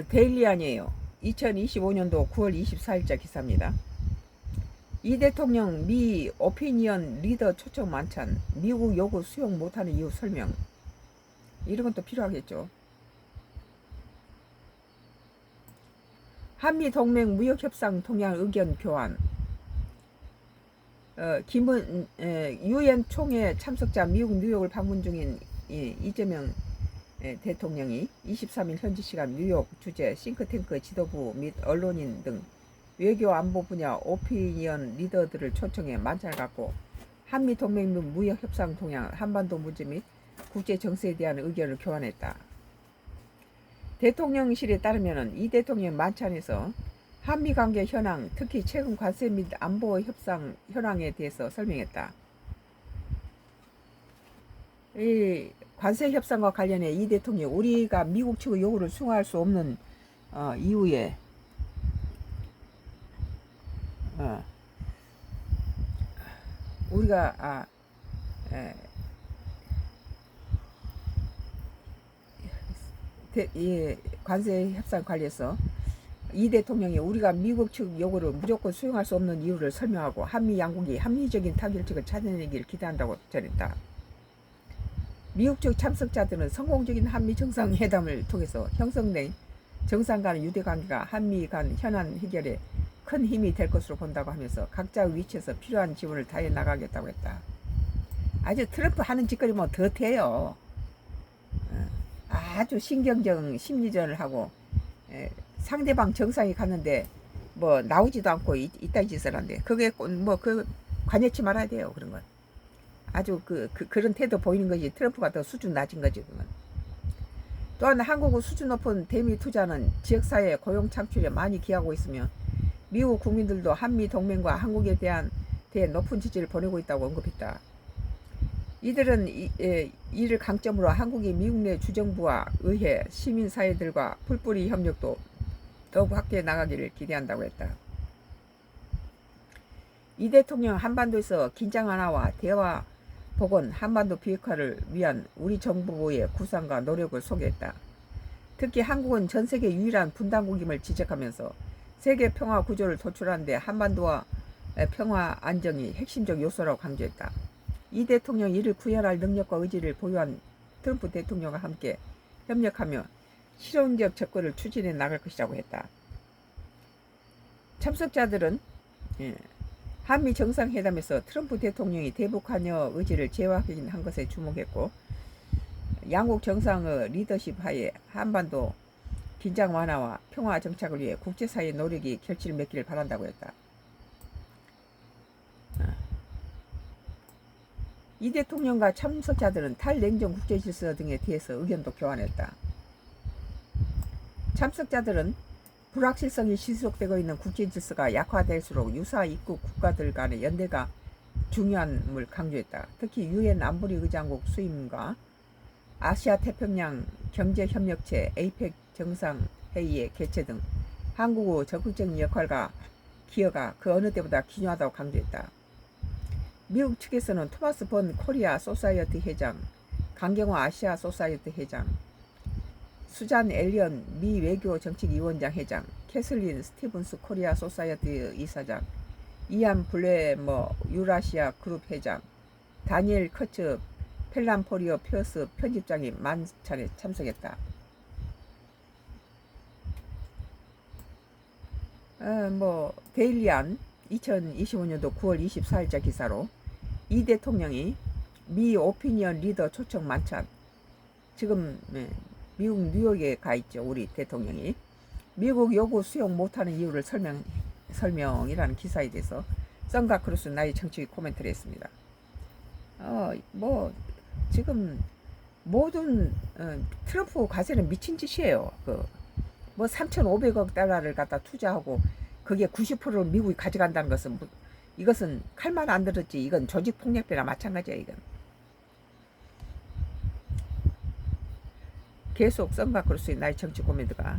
데일리안이에요. 2025년도 9월 24일자 기사입니다. 이 대통령 미 오피니언 리더 초청 만찬, 미국 요구 수용 못하는 이유 설명. 이런 것도 필요하겠죠. 한미 동맹 무역 협상 통양 의견 교환. 김은 유엔 총회 참석자 미국 뉴욕을 방문 중인 이재명 대통령이 23일 현지 시간 뉴욕 주재 싱크탱크 지도부 및 언론인 등 외교 안보 분야 오피니언 리더들을 초청해 만찬을 갖고 한미 동맹 및 무역 협상 동향, 한반도 문제 및 국제 정세에 대한 의견을 교환했다. 대통령실에 따르면 이 대통령 만찬에서 한미 관계 현황, 특히 최근 관세 및 안보 협상 현황에 대해서 설명했다. 이 관세 협상과 관련해 이 대통령이 우리가 미국 측의 요구를 수용할 수 없는 이후에 우리가 관세 협상 관련해서 이 대통령이 우리가 미국 측 요구를 무조건 수용할 수 없는 이유를 설명하고 한미 양국이 합리적인 타결책을 찾아내기를 기대한다고 전했다. 미국 측 참석자들은 성공적인 한미 정상회담을 통해서 형성된 정상 간 유대관계가 한미 간 현안 해결에 큰 힘이 될 것으로 본다고 하면서 각자 위치에서 필요한 지원을 다해 나가겠다고 했다. 아주 트럼프 하는 짓거리면 더 돼요. 아주 신경전, 심리전을 하고 상대방 정상이 갔는데 뭐 나오지도 않고 이따위 짓을 한대. 그게 뭐 그 관여치 말아야 돼요. 그런 건. 아주 그런 태도 보이는 것이 트럼프가 더 수준 낮은 거지. 그건. 또한 한국의 수준 높은 대미 투자는 지역사회 고용 창출에 많이 기하고 있으며 미국 국민들도 한미 동맹과 한국에 대해 높은 지지를 보내고 있다고 언급했다. 이들은 이를 강점으로 한국이 미국 내 주정부와 의회, 시민사회들과 풀뿌리 협력도 더욱 확대해 나가기를 기대한다고 했다. 이 대통령 한반도에서 긴장 완화와 대화 복원, 한반도 비핵화를 위한 우리 정부의 구상과 노력을 소개했다. 특히 한국은 전 세계 유일한 분단국임을 지적하면서 세계 평화 구조를 도출하는 데 한반도와 평화 안정이 핵심적 요소라고 강조했다. 이 대통령이 이를 구현할 능력과 의지를 보유한 트럼프 대통령과 함께 협력하며 실용적 접근을 추진해 나갈 것이라고 했다. 참석자들은 한미 정상회담에서 트럼프 대통령이 대북 관여 의지를 재확인한 것에 주목했고 양국 정상의 리더십 하에 한반도 긴장 완화와 평화 정착을 위해 국제사회의 노력이 결실을 맺기를 바란다고 했다. 이 대통령과 참석자들은 탈냉전 국제질서 등에 대해서 의견도 교환했다. 참석자들은 불확실성이 지속되고 있는 국제질서가 약화될수록 유사 입국 국가들 간의 연대가 중요함을 강조했다. 특히 유엔 안보리 의장국 수임과 아시아 태평양 경제협력체 APEC 정상회의의 개최 등 한국의 적극적인 역할과 기여가 그 어느 때보다 기여하다고 강조했다. 미국 측에서는 토마스 본 코리아 소사이어티 회장, 강경화 아시아 소사이어티 회장, 수잔 엘리언 미 외교 정책위원장 회장, 캐슬린 스티븐스 코리아 소사이어티 이사장, 이안 블레머 유라시아 그룹 회장, 다니엘 커츠 펠람포리오 피어스 편집장이 만찬에 참석했다. 데일리안 2025년도 9월 24일자 기사로 이 대통령이 미 오피니언 리더 초청 만찬, 지금 미국 뉴욕에 가 있죠. 우리 대통령이 미국 요구 수용 못하는 이유를 설명이라는 기사에 대해서 썬가크루스 나의 정치 코멘트를 했습니다. 지금 모든 트럼프 과세는 미친 짓이에요. 3,500억 달러를 갖다 투자하고 그게 90%를 미국이 가져간다는 것은 이것은 칼만 안 들었지 이건 조직폭력배나 마찬가지야. 이건 계속 썬가크루스의 나의 정치 코멘트가